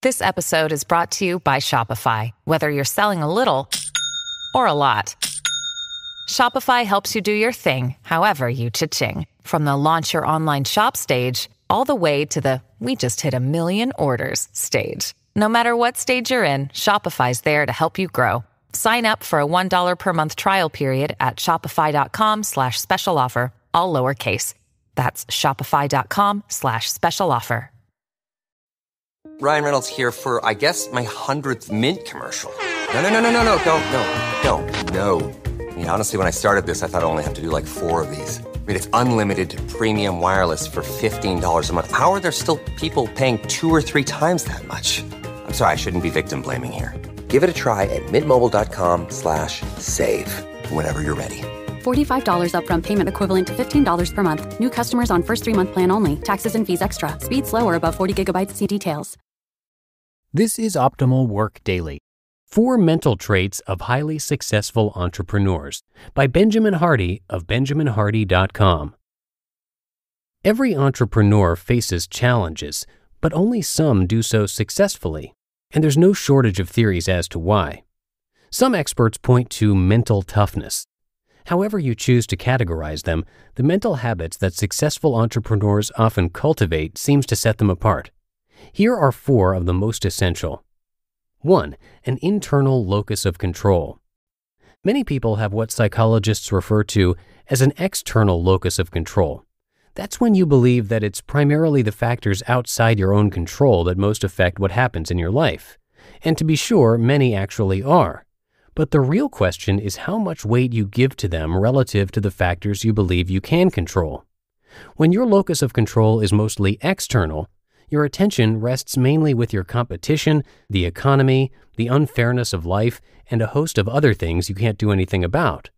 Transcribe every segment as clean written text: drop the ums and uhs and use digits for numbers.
This episode is brought to you by Shopify. Whether you're selling a little or a lot, Shopify helps you do your thing, however you cha-ching. From the launch your online shop stage, all the way to the we just hit 1 million orders stage. No matter what stage you're in, Shopify's there to help you grow. Sign up for a $1 per month trial period at shopify.com/special offer, all lowercase. That's shopify.com/special offer. Ryan Reynolds here for, I guess, my 100th Mint commercial. No, don't. I mean, honestly, when I started this, I thought I only have to do like 4 of these. I mean, it's unlimited premium wireless for $15 a month. How are there still people paying 2 or 3 times that much? I'm sorry, I shouldn't be victim blaming here. Give it a try at mintmobile.com/save. Whenever you're ready. $45 upfront payment equivalent to $15 per month. New customers on first 3-month plan only. Taxes and fees extra. Speed slower above 40 gigabytes. See details. This is Optimal Work Daily. 4 Mental Traits of Highly Successful Entrepreneurs by Benjamin Hardy of benjaminhardy.com. Every entrepreneur faces challenges, but only some do so successfully, and there's no shortage of theories as to why. Some experts point to mental toughness. However you choose to categorize them, the mental habits that successful entrepreneurs often cultivate seems to set them apart. Here are 4 of the most essential. 1. An internal locus of control. Many people have what psychologists refer to as an external locus of control. That's when you believe that it's primarily the factors outside your own control that most affect what happens in your life. And to be sure, many actually are. But the real question is how much weight you give to them relative to the factors you believe you can control. When your locus of control is mostly external, your attention rests mainly with your competition, the economy, the unfairness of life, and a host of other things you can't do anything about.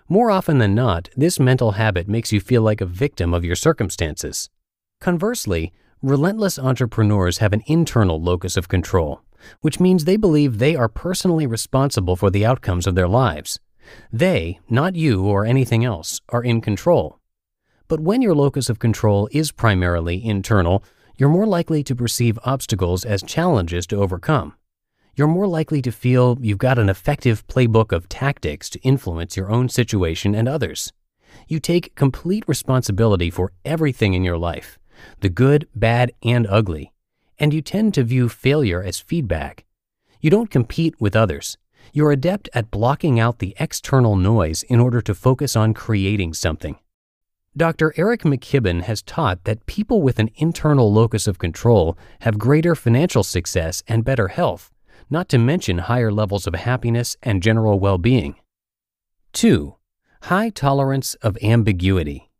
More often than not, this mental habit makes you feel like a victim of your circumstances. Conversely, relentless entrepreneurs have an internal locus of control, which means they believe they are personally responsible for the outcomes of their lives. They, not you or anything else, are in control. But when your locus of control is primarily internal, you're more likely to perceive obstacles as challenges to overcome. You're more likely to feel you've got an effective playbook of tactics to influence your own situation and others. You take complete responsibility for everything in your life, the good, bad, and ugly, and you tend to view failure as feedback. You don't compete with others. You're adept at blocking out the external noise in order to focus on creating something. Dr. Eric McKibben has taught that people with an internal locus of control have greater financial success and better health, not to mention higher levels of happiness and general well-being. 2. High tolerance of ambiguity.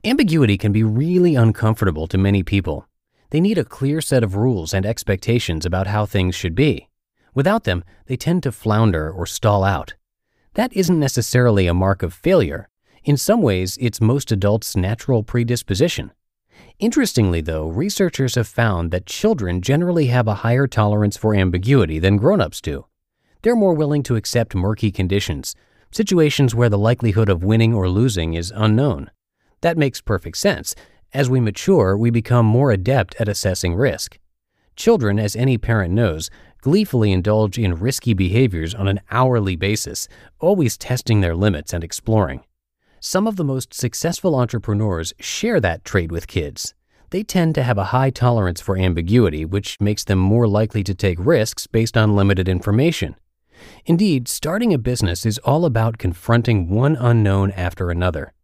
Ambiguity can be really uncomfortable to many people. They need a clear set of rules and expectations about how things should be. Without them, they tend to flounder or stall out. That isn't necessarily a mark of failure. In some ways, it's most adults' natural predisposition. Interestingly, though, researchers have found that children generally have a higher tolerance for ambiguity than grown-ups do. They're more willing to accept murky conditions, situations where the likelihood of winning or losing is unknown. That makes perfect sense. As we mature, we become more adept at assessing risk. Children, as any parent knows, gleefully indulge in risky behaviors on an hourly basis, always testing their limits and exploring. Some of the most successful entrepreneurs share that trait with kids. They tend to have a high tolerance for ambiguity, which makes them more likely to take risks based on limited information. Indeed, starting a business is all about confronting one unknown after another.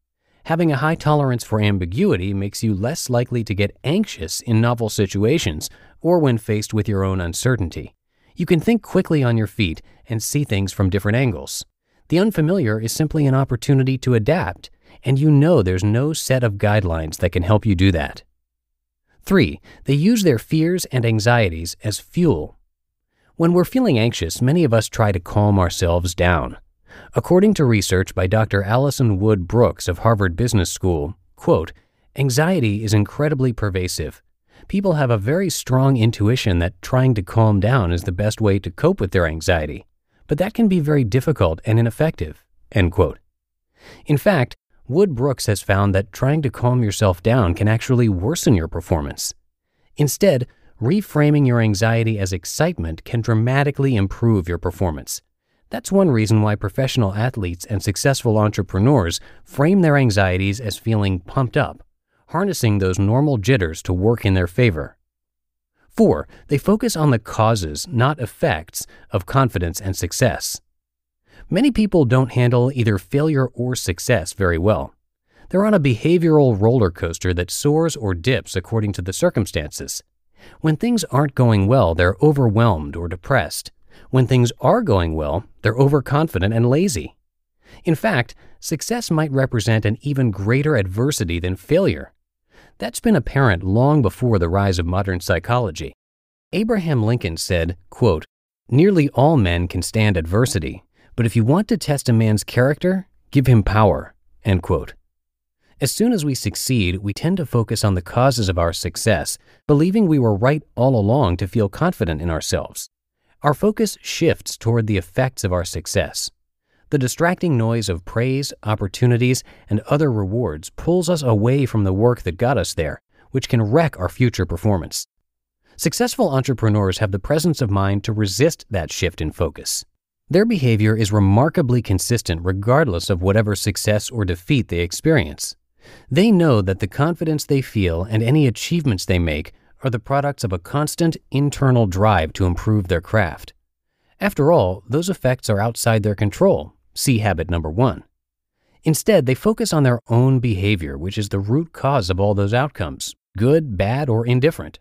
Having a high tolerance for ambiguity makes you less likely to get anxious in novel situations or when faced with your own uncertainty. You can think quickly on your feet and see things from different angles. The unfamiliar is simply an opportunity to adapt, and you know there's no set of guidelines that can help you do that. 3. They use their fears and anxieties as fuel. When we're feeling anxious, many of us try to calm ourselves down. According to research by Dr. Allison Wood Brooks of Harvard Business School, quote, anxiety is incredibly pervasive. People have a very strong intuition that trying to calm down is the best way to cope with their anxiety. But that can be very difficult and ineffective, end quote. In fact, Wood Brooks has found that trying to calm yourself down can actually worsen your performance. Instead, Reframing your anxiety as excitement can dramatically improve your performance. That's one reason why professional athletes and successful entrepreneurs frame their anxieties as feeling pumped up, harnessing those normal jitters to work in their favor. 4. They focus on the causes, not effects, of confidence and success. Many people don't handle either failure or success very well. They're on a behavioral roller coaster that soars or dips according to the circumstances. When things aren't going well, they're overwhelmed or depressed. When things are going well, they're overconfident and lazy. In fact, success might represent an even greater adversity than failure. That's been apparent long before the rise of modern psychology. Abraham Lincoln said, quote, "Nearly all men can stand adversity, but if you want to test a man's character, give him power." End quote. As soon as we succeed, we tend to focus on the causes of our success, believing we were right all along to feel confident in ourselves. Our focus shifts toward the effects of our success. The distracting noise of praise, opportunities, and other rewards pulls us away from the work that got us there, which can wreck our future performance. Successful entrepreneurs have the presence of mind to resist that shift in focus. Their behavior is remarkably consistent regardless of whatever success or defeat they experience. They know that the confidence they feel and any achievements they make are the products of a constant internal drive to improve their craft. After all, those effects are outside their control. See habit number 1. Instead, they focus on their own behavior, which is the root cause of all those outcomes, good, bad, or indifferent.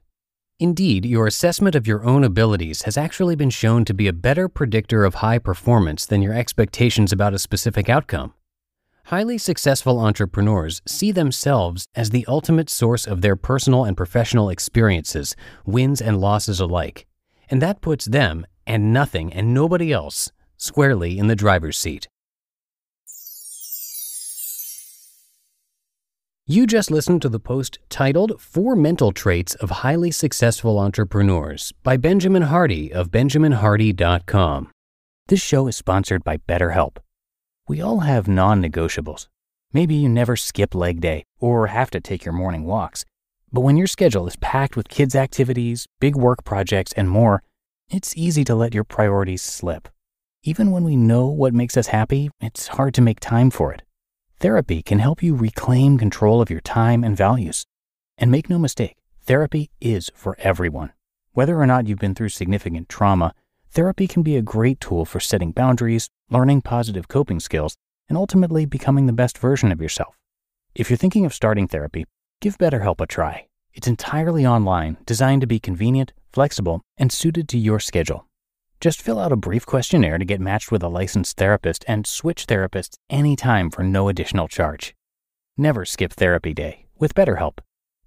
Indeed, your assessment of your own abilities has actually been shown to be a better predictor of high performance than your expectations about a specific outcome. Highly successful entrepreneurs see themselves as the ultimate source of their personal and professional experiences, wins and losses alike, and that puts them, and nothing and nobody else, squarely in the driver's seat. You just listened to the post titled 4 Mental Traits of Highly Successful Entrepreneurs by Benjamin Hardy of benjaminhardy.com. This show is sponsored by BetterHelp. We all have non-negotiables. Maybe you never skip leg day or have to take your morning walks. But when your schedule is packed with kids' activities, big work projects, and more, it's easy to let your priorities slip. Even when we know what makes us happy, it's hard to make time for it. Therapy can help you reclaim control of your time and values. And make no mistake, therapy is for everyone. Whether or not you've been through significant trauma, therapy can be a great tool for setting boundaries, learning positive coping skills, and ultimately becoming the best version of yourself. If you're thinking of starting therapy, give BetterHelp a try. It's entirely online, designed to be convenient, flexible, and suited to your schedule. Just fill out a brief questionnaire to get matched with a licensed therapist and switch therapists anytime for no additional charge. Never skip therapy day with BetterHelp.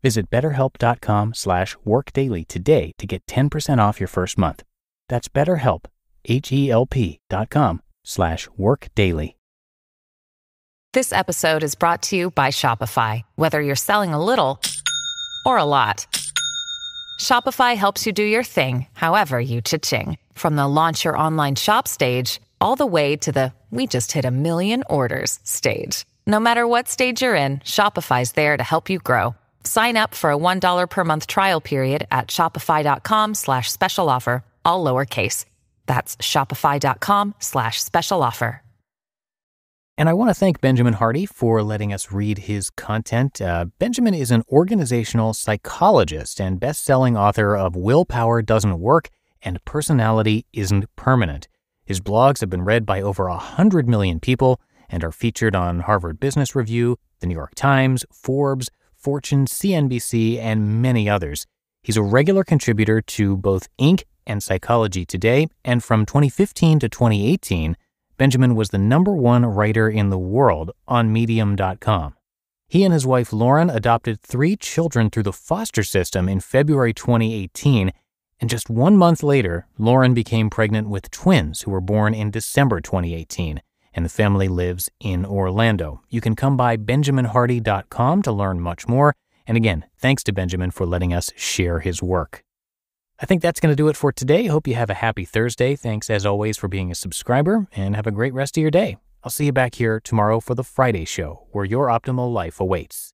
Visit betterhelp.com/workdaily today to get 10% off your first month. That's BetterHelp, HELP.com/workdaily. This episode is brought to you by Shopify. Whether you're selling a little or a lot, Shopify helps you do your thing, however you cha-ching. From the launch your online shop stage, all the way to the we just hit 1 million orders stage. No matter what stage you're in, Shopify's there to help you grow. Sign up for a $1 per month trial period at shopify.com/special offer, all lowercase. That's shopify.com/special offer. And I want to thank Benjamin Hardy for letting us read his content. Benjamin is an organizational psychologist and best-selling author of Willpower Doesn't Work and Personality Isn't Permanent. His blogs have been read by over 100 million people and are featured on Harvard Business Review, The New York Times, Forbes, Fortune, CNBC, and many others. He's a regular contributor to both Inc. and Psychology Today, and from 2015 to 2018, Benjamin was the #1 writer in the world on Medium.com. He and his wife Lauren adopted 3 children through the foster system in February 2018, and just 1 month later, Lauren became pregnant with twins who were born in December 2018, and the family lives in Orlando. You can come by benjaminhardy.com to learn much more, and again, thanks to Benjamin for letting us share his work. I think that's going to do it for today. Hope you have a happy Thursday. Thanks as always for being a subscriber, and have a great rest of your day. I'll see you back here tomorrow for the Friday show, where your optimal life awaits.